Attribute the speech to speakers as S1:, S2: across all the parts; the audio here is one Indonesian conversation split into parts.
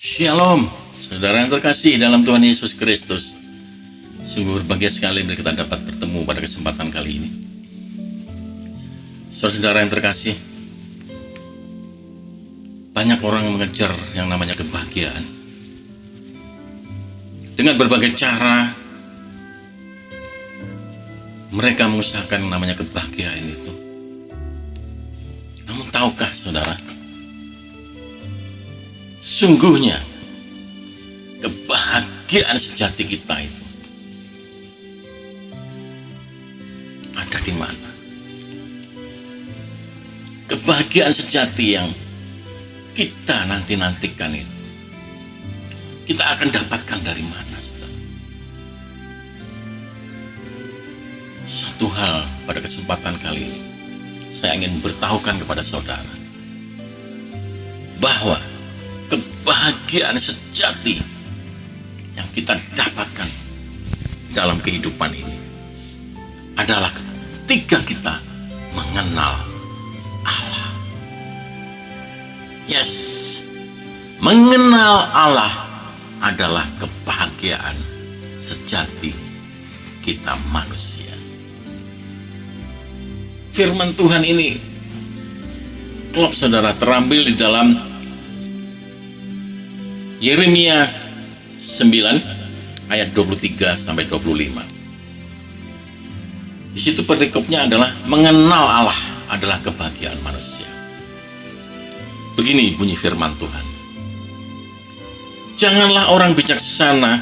S1: Shalom, saudara yang terkasih dalam Tuhan Yesus Kristus. Sungguh berbahagia sekali bila kita dapat bertemu pada kesempatan kali ini. Saudara yang terkasih, banyak orang mengejar yang namanya kebahagiaan. Dengan berbagai cara, mereka mengusahakan yang namanya kebahagiaan itu. Namun tahukah saudara, sungguhnya kebahagiaan sejati kita itu ada di mana? Kebahagiaan sejati yang kita nantikan itu kita akan dapatkan dari mana, saudara? Satu hal pada kesempatan kali ini saya ingin beritahukan kepada saudara bahwa kebahagiaan sejati yang kita dapatkan dalam kehidupan ini adalah ketika kita mengenal Allah. Yes, mengenal Allah adalah kebahagiaan sejati kita manusia. Firman Tuhan ini, klop saudara, terambil di dalam Yeremia 9 ayat 23 sampai 25. Di situ perikopnya adalah mengenal Allah adalah kebahagiaan manusia. Begini bunyi firman Tuhan. Janganlah orang bijaksana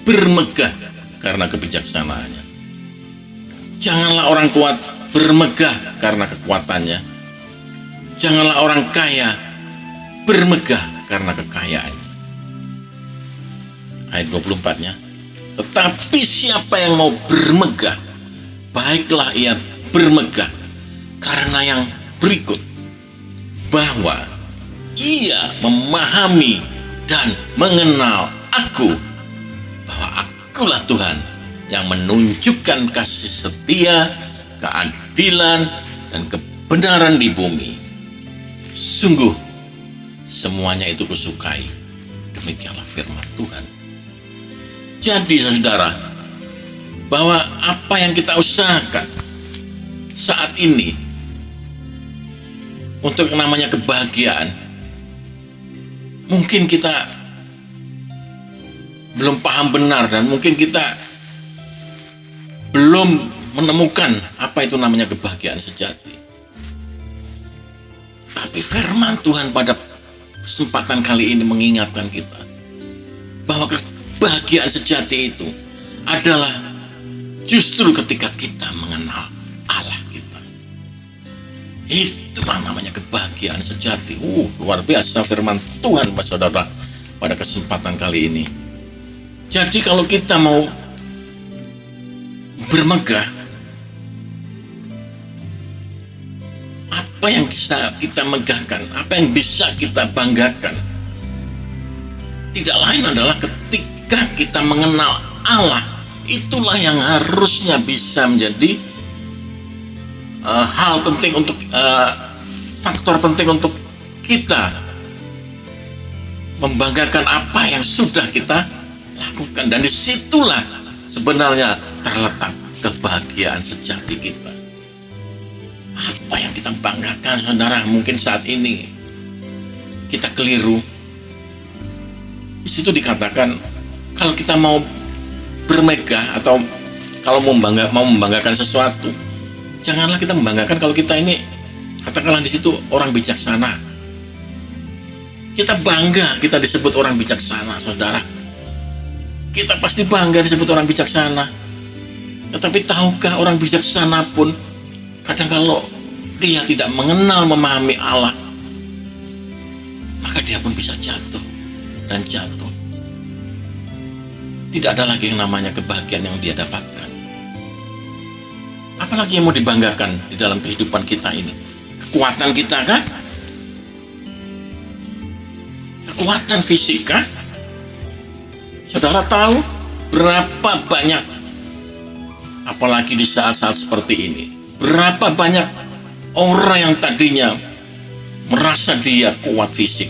S1: bermegah karena kebijaksanaannya. Janganlah orang kuat bermegah karena kekuatannya. Janganlah orang kaya bermegah karena kekayaannya. Ayat 24-nya, tetapi siapa yang mau bermegah, baiklah ia bermegah karena yang berikut, bahwa ia memahami dan mengenal aku, bahwa akulah Tuhan yang menunjukkan kasih setia, keadilan, dan kebenaran di bumi. Sungguh semuanya itu kusukai. Demikianlah firman Tuhan. Jadi saudara, bahwa apa yang kita usahakan saat ini untuk yang namanya kebahagiaan, mungkin kita belum paham benar dan mungkin kita belum menemukan apa itu namanya kebahagiaan sejati. Tapi firman Tuhan pada kesempatan kali ini mengingatkan kita bahwa kebahagiaan sejati itu adalah justru ketika kita mengenal Allah kita. Itulah namanya kebahagiaan sejati. Luar biasa firman Tuhan, Pak Saudara, pada kesempatan kali ini. Jadi kalau kita mau bermegah, apa yang bisa kita megahkan, apa yang bisa kita banggakan, tidak lain adalah ketika kita mengenal Allah. Itulah yang harusnya bisa menjadi hal penting untuk faktor penting untuk kita membanggakan apa yang sudah kita lakukan, dan disitulah sebenarnya terletak kebahagiaan sejati kita. Apa yang kita banggakan, saudara, mungkin saat ini kita keliru. Di situ dikatakan kalau kita mau bermegah atau kalau mau membanggakan sesuatu, janganlah kita membanggakan kalau kita ini, katakanlah di situ orang bijaksana. Kita bangga kita disebut orang bijaksana, saudara. Kita pasti bangga disebut orang bijaksana. Tetapi tahukah orang bijaksana pun kadang kalau dia tidak mengenal, memahami Allah, maka dia pun bisa jatuh dan jatuh. Tidak ada lagi yang namanya kebahagiaan yang dia dapatkan. Apalagi yang mau dibanggakan di dalam kehidupan kita ini? Kekuatan kita kah? Kekuatan fisik kah? Saudara tahu berapa banyak, apalagi di saat-saat seperti ini, berapa banyak orang yang tadinya merasa dia kuat fisik,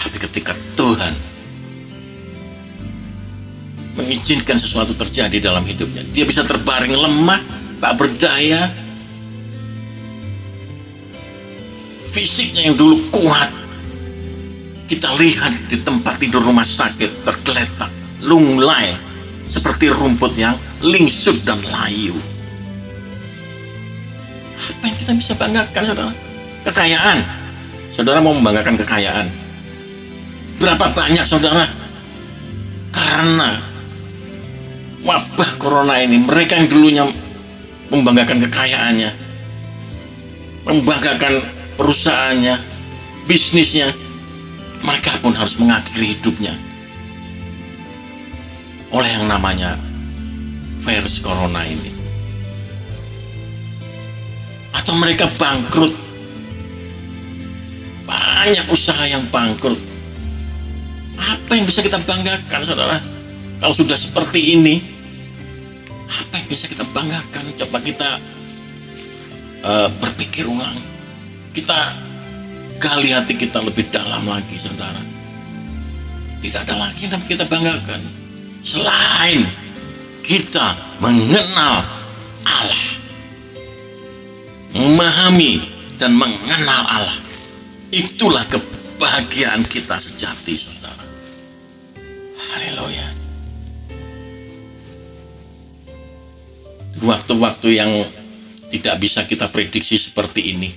S1: Tapi ketika Tuhan mengizinkan sesuatu terjadi dalam hidupnya, dia bisa terbaring lemah, tak berdaya. Fisiknya yang dulu kuat, kita lihat di tempat tidur rumah sakit tergeletak, lunglai, seperti rumput yang lingsut dan layu. Apa yang kita bisa banggakan, saudara? Kekayaan. Saudara mau membanggakan kekayaan? Berapa banyak, saudara? Karena wabah corona ini, mereka yang dulunya membanggakan kekayaannya, membanggakan perusahaannya, bisnisnya, mereka pun harus mengakhiri hidupnya oleh yang namanya virus corona ini. Atau mereka bangkrut. Banyak usaha yang bangkrut. Apa yang bisa kita banggakan, saudara? Kalau sudah seperti ini, apa yang bisa kita banggakan? Coba kita berpikir ulang. Kita gali hati kita lebih dalam lagi, saudara. Tidak ada lagi yang dapat kita banggakan selain kita mengenal Allah, memahami dan mengenal Allah. Itulah kebahagiaan kita sejati, saudara. Haleluya. Waktu-waktu yang tidak bisa kita prediksi seperti ini,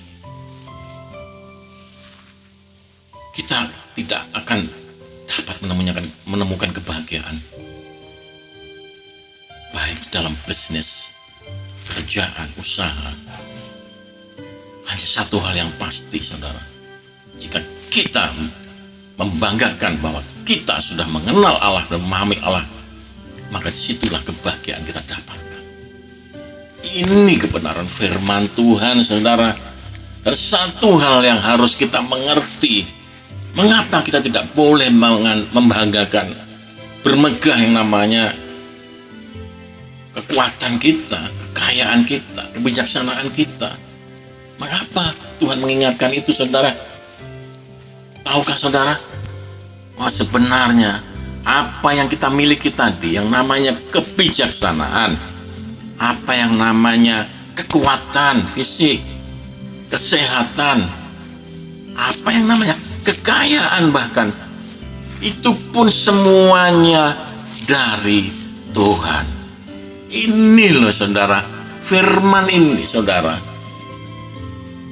S1: kita tidak akan dapat menemukan kebahagiaan, baik dalam bisnis, kerjaan, usaha. Hanya satu hal yang pasti, saudara. Jika kita membanggakan bahwa kita sudah mengenal Allah dan memahami Allah, maka disitulah kebahagiaan kita dapatkan. Ini kebenaran firman Tuhan, saudara. Dan satu hal yang harus kita mengerti, mengapa kita tidak boleh membanggakan, bermegah yang namanya kekuatan kita, kekayaan kita, kebijaksanaan kita. Mengapa Tuhan mengingatkan itu, saudara? Tahukah saudara? Wah, sebenarnya apa yang kita miliki tadi, yang namanya kebijaksanaan, apa yang namanya kekuatan fisik, kesehatan, apa yang namanya kekayaan bahkan, itu pun semuanya dari Tuhan. Ini loh, saudara, firman ini, saudara,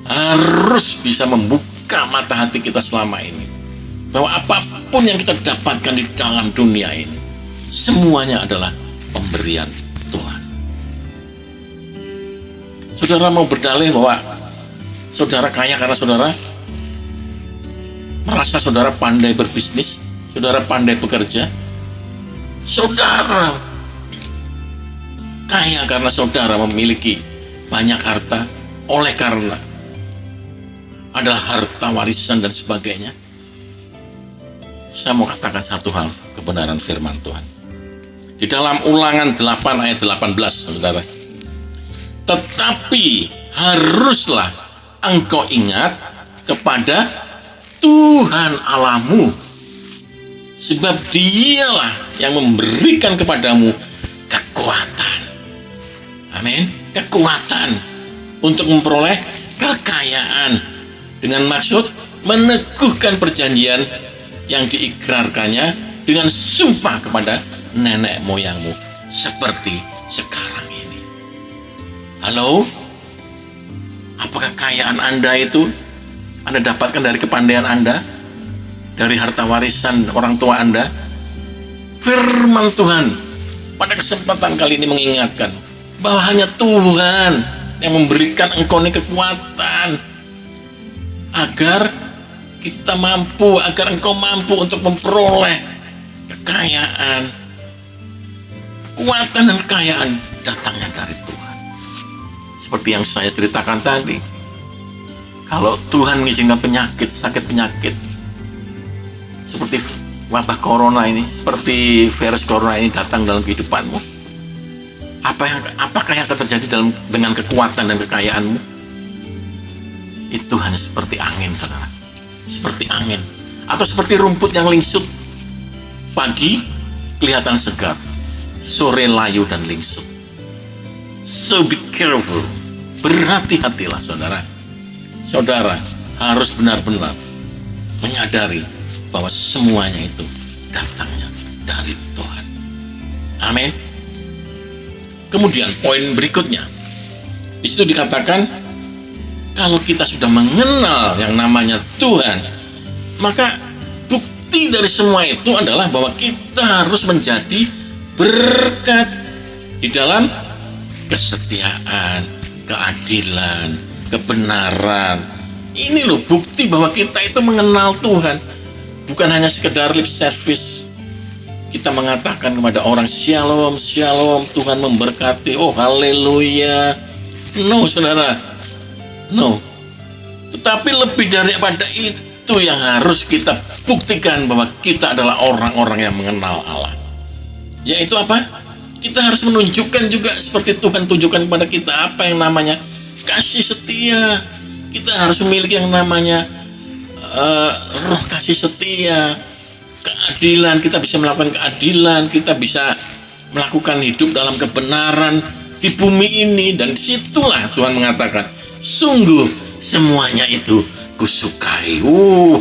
S1: harus bisa membuka mata hati kita selama ini, bahwa apapun yang kita dapatkan di dalam dunia ini, semuanya adalah pemberian Tuhan. Saudara mau berdalih bahwa saudara kaya karena saudara merasa saudara pandai berbisnis, saudara pandai bekerja? Saudara kaya karena saudara memiliki banyak harta, oleh karena adalah harta warisan dan sebagainya? Saya mau katakan satu hal, kebenaran firman Tuhan. Di dalam Ulangan 8 ayat 18, saudara. Tetapi haruslah engkau ingat kepada Tuhan Allahmu, sebab Dialah yang memberikan kepadamu kekuatan. Amin. Kekuatan untuk memperoleh kekayaan, dengan maksud meneguhkan perjanjian yang diikrarkannya dengan sumpah kepada nenek moyangmu, seperti sekarang ini. Halo? Apakah kekayaan Anda itu Anda dapatkan dari kepandaian Anda, dari harta warisan orang tua Anda? Firman Tuhan pada kesempatan kali ini mengingatkan bahwa hanya Tuhan yang memberikan engkau ini kekuatan, agar kita mampu, agar engkau mampu untuk memperoleh kekayaan. Kekuatan dan kekayaan datangnya dari Tuhan. Seperti yang saya ceritakan tadi, kalau Tuhan mengizinkan penyakit, sakit penyakit, seperti wabah corona ini, seperti virus corona ini datang dalam kehidupanmu, apakah yang akan terjadi dengan kekuatan dan kekayaanmu? Itu hanya seperti angin, saudara. Seperti angin. Atau seperti rumput yang lingsut, pagi kelihatan segar, sore layu dan lingsut. So be careful, berhati-hatilah saudara. Saudara harus benar-benar menyadari bahwa semuanya itu datangnya dari Tuhan. Amin. Kemudian poin berikutnya, di situ dikatakan kalau kita sudah mengenal yang namanya Tuhan, maka bukti dari semua itu adalah bahwa kita harus menjadi berkat di dalam kesetiaan, keadilan, kebenaran. Ini loh bukti bahwa kita itu mengenal Tuhan. Bukan hanya sekedar lip service, kita mengatakan kepada orang shalom, shalom, Tuhan memberkati, oh haleluya. No saudara, no. Tetapi lebih daripada itu yang harus kita buktikan bahwa kita adalah orang-orang yang mengenal Allah. Yaitu apa? Kita harus menunjukkan juga seperti Tuhan tunjukkan kepada kita apa yang namanya kasih setia. Kita harus memiliki yang namanya roh kasih setia, keadilan. Kita bisa melakukan keadilan, kita bisa melakukan hidup dalam kebenaran di bumi ini. Dan disitulah Tuhan mengatakan, sungguh semuanya itu kusukai.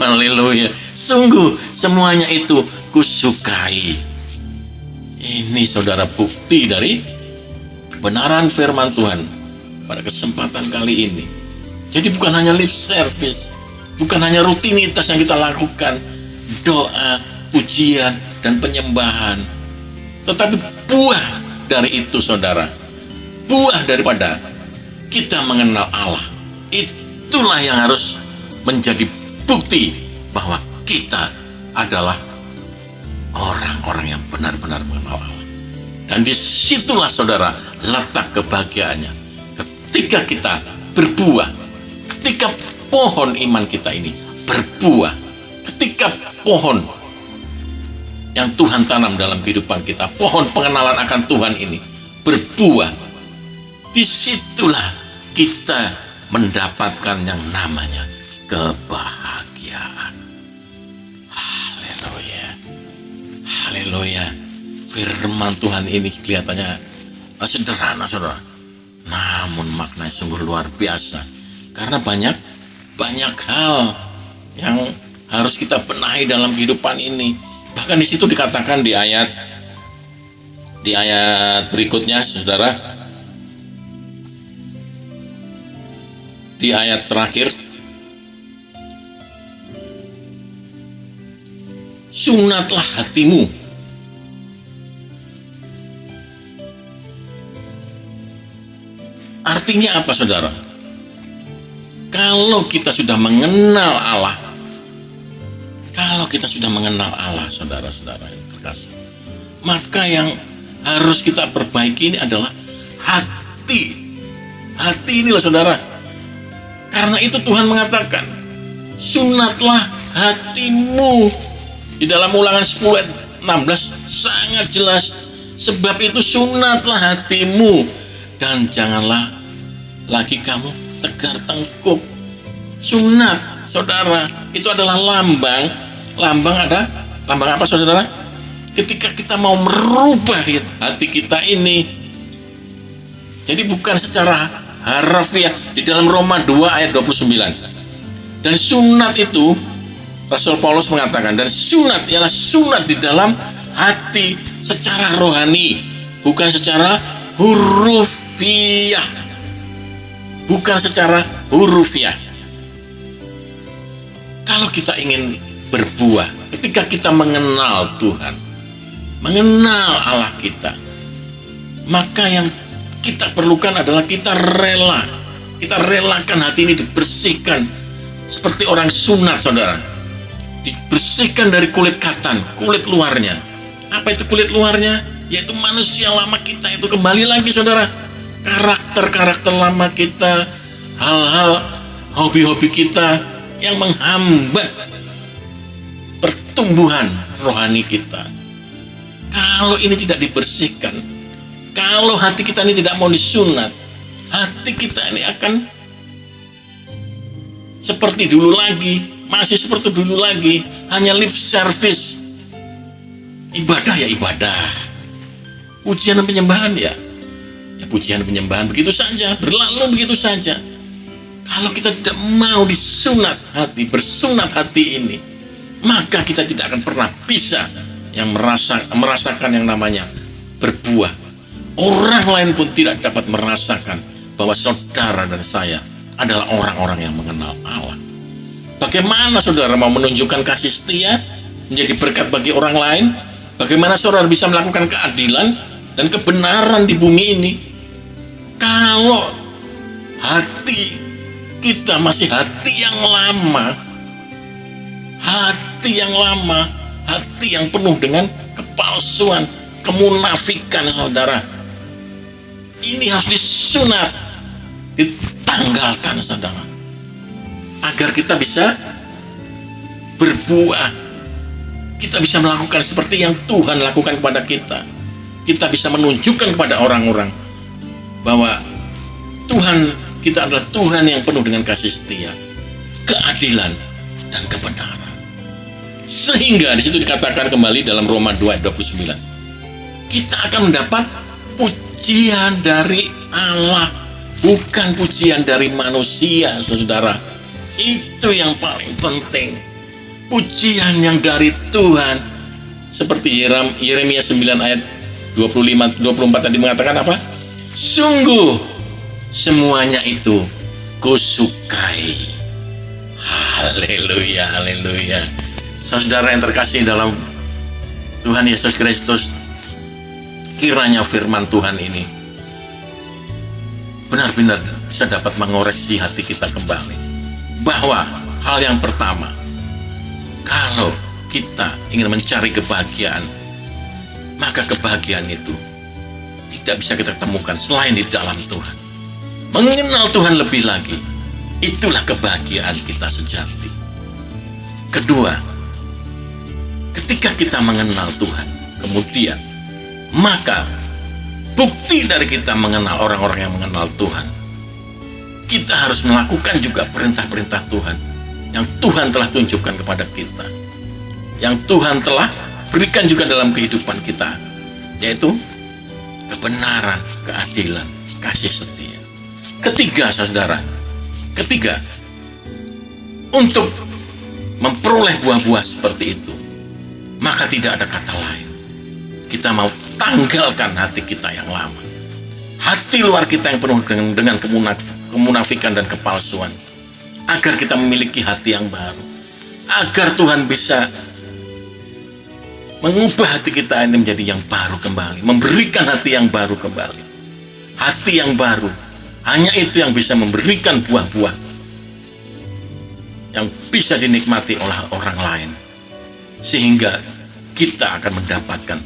S1: Haleluya. Sungguh semuanya itu kusukai. Ini saudara bukti dari kebenaran firman Tuhan pada kesempatan kali ini. Jadi bukan hanya lip service, bukan hanya rutinitas yang kita lakukan, doa, pujian, dan penyembahan. Tetapi buah dari itu saudara, buah daripada kita mengenal Allah, itulah yang harus menjadi bukti bahwa kita adalah orang-orang yang benar-benar mengenal Allah. Dan disitulah saudara letak kebahagiaannya. Ketika kita berbuah, ketika pohon iman kita ini berbuah, ketika pohon yang Tuhan tanam dalam kehidupan kita, pohon pengenalan akan Tuhan ini berbuah, disitulah kita mendapatkan yang namanya kebahagiaan. Haleluya. Haleluya. Firman Tuhan ini kelihatannya sederhana saudara, namun maknanya sungguh luar biasa. Karena banyak hal yang harus kita benahi dalam kehidupan ini. Bahkan di situ dikatakan di ayat berikutnya, saudara, di ayat terakhir, sunatlah hatimu artinya apa saudara? Kalau kita sudah mengenal Allah, saudara-saudara yang terkasih, maka yang harus kita perbaiki ini adalah hati. Hati inilah saudara. Karena itu Tuhan mengatakan, sunatlah hatimu. Di dalam Ulangan 10 ayat 16 sangat jelas, sebab itu sunatlah hatimu dan janganlah lagi kamu tegar tengkuk. Sunat saudara itu adalah lambang apa saudara? Ketika kita mau merubah hati kita ini, jadi bukan secara harfiah. Di dalam Roma 2 ayat 29, dan sunat itu Rasul Paulus mengatakan, dan sunat ialah sunat di dalam hati secara rohani, bukan secara hurufiah. Kalau kita ingin berbuah, ketika kita mengenal Tuhan, mengenal Allah kita, maka yang kita perlukan adalah kita relakan hati ini dibersihkan seperti orang sunat saudara, dibersihkan dari kulit katan, kulit luarnya. Apa itu kulit luarnya? Yaitu manusia lama kita itu kembali lagi saudara, karakter lama kita, hal-hal hobi-hobi kita yang menghambat pertumbuhan rohani kita. Kalau ini tidak dibersihkan, kalau hati kita ini tidak mau disunat, hati kita ini akan seperti dulu lagi, masih seperti dulu lagi, hanya lip service. Ibadah ya ibadah, pujian dan penyembahan ya pujian dan penyembahan, begitu saja, berlalu begitu saja. Kalau kita tidak mau disunat hati, bersunat hati ini, maka kita tidak akan pernah bisa yang merasakan yang namanya berbuah. Orang lain pun tidak dapat merasakan bahwa saudara dan saya adalah orang-orang yang mengenal Allah. Bagaimana saudara mau menunjukkan kasih setia, menjadi berkat bagi orang lain? Bagaimana saudara bisa melakukan keadilan dan kebenaran di bumi ini kalau hati kita masih hati yang lama, hati yang penuh dengan kepalsuan, kemunafikan, saudara? Ini harus disunat, ditanggalkan, saudara, agar kita bisa berbuah, kita bisa melakukan seperti yang Tuhan lakukan kepada kita. Kita bisa menunjukkan kepada orang-orang bahwa Tuhan kita adalah Tuhan yang penuh dengan kasih setia, keadilan, dan kebenaran. Sehingga di situ dikatakan kembali dalam Roma 2:29, kita akan mendapat pujian dari Allah, bukan pujian dari manusia, saudara. Itu yang paling penting. Pujian yang dari Tuhan. Seperti Yeremia 9 ayat 25-24 tadi mengatakan apa? Sungguh semuanya itu kusukai. Haleluya, haleluya. Saudara yang terkasih dalam Tuhan Yesus Kristus, kiranya firman Tuhan ini benar-benar bisa dapat mengoreksi hati kita kembali. Bahwa hal yang pertama, kalau kita ingin mencari kebahagiaan, maka kebahagiaan itu tidak bisa kita temukan selain di dalam Tuhan. Mengenal Tuhan lebih lagi, itulah kebahagiaan kita sejati. Kedua, ketika kita mengenal Tuhan, kemudian maka bukti dari kita mengenal orang-orang yang mengenal Tuhan, kita harus melakukan juga perintah-perintah Tuhan yang Tuhan telah tunjukkan kepada kita, yang Tuhan telah berikan juga dalam kehidupan kita, yaitu kebenaran, keadilan, kasih setia. Ketiga, saudara, untuk memperoleh buah-buah seperti itu, maka tidak ada kata lain. Kita mau tanggalkan hati kita yang lama, hati luar kita yang penuh dengan kemunafikan dan kepalsuan, agar kita memiliki hati yang baru, agar Tuhan bisa mengubah hati kita ini menjadi yang baru kembali, memberikan hati yang baru kembali. Hati yang baru, hanya itu yang bisa memberikan buah-buah yang bisa dinikmati oleh orang lain, sehingga kita akan mendapatkan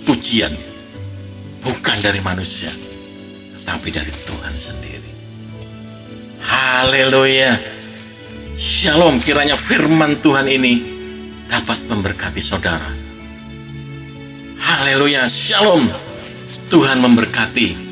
S1: pujian bukan dari manusia, tetapi dari Tuhan sendiri. Haleluya. Shalom, kiranya firman Tuhan ini dapat memberkati saudara. Haleluya, shalom. Tuhan memberkati